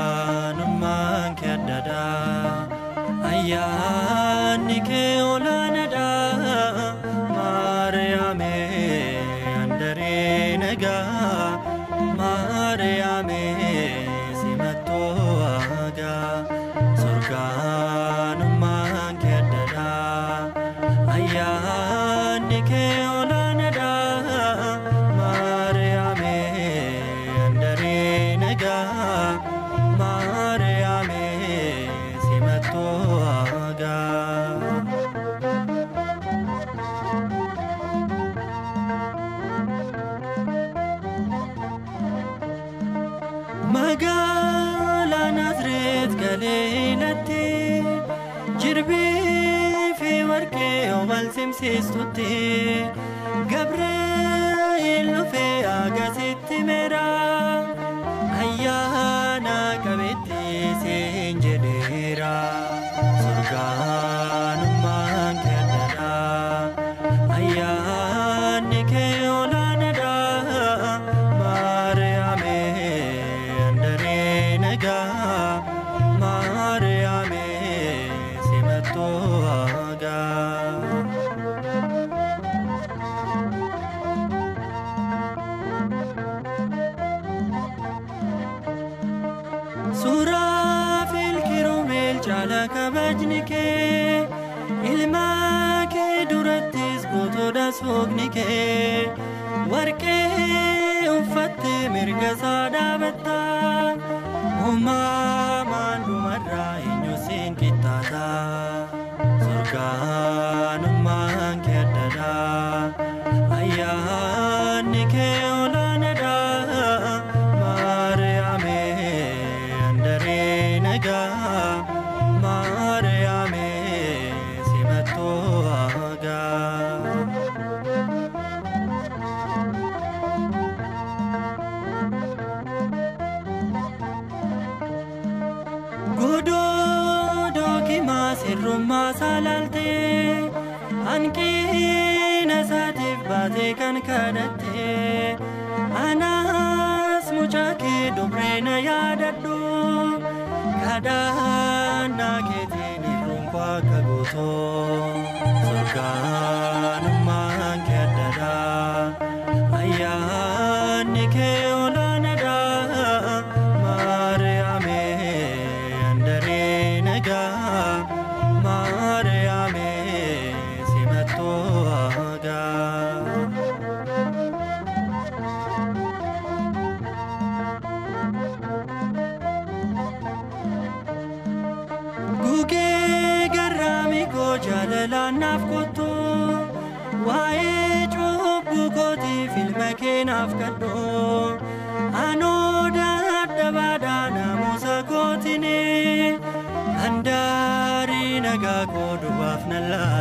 Surgaanummaan kee addadha ayyaanni kee olaanaadha Maariyaame handaree nagaa Maariyaame simattoo aagaa Surgaanummaan kee addadha ayyaanni kee olaanaadha Maariyaame handaree nagaa Maariyaame simattoo aagaa Magaalaa Naazreet Galiilaatti jirbii fi warqee wal simsiistutti Gabri'eel dhufee agasitti meera ayyaana qabeetti siin jedheera Surgaanummaan kee addadha ayyaanni kee olaanaadha Maariyaame handaree nagaa Maariyaame simattoo aagaa Suuraafeel kiirumeel caala kabajni kee ilma kee durattis gootoodha soogni kee warqee uffattee mirga isaa dhaabatta uumamaan dhumarraa eenyu siin qixxaata Surgaanummaan kee addadha ayyaanni kee olaanaadha Maariyaame handaree nagaa Maariyaame simattoo aagaa Godoo kimaa sirrummaa saalaaltee hanqina isaatiif baatee kan kadhattee Anas mucaa kee dubree yaadadhu kadhannaa keetiin irruun koo akka guutoo Surgaanummaan kee addadha ayyaanni kee olaanaadha Maariyaame handaree nagaa Maariyaame simattoo aagaa Gugee garraami koo jaalalaan naaf kottu waa'ee cubbuu kootiif ilma kee naaf kadhu anoo dadhabaadhaa namuusa kootini handaarii nagaa koo duwwaaf nan laata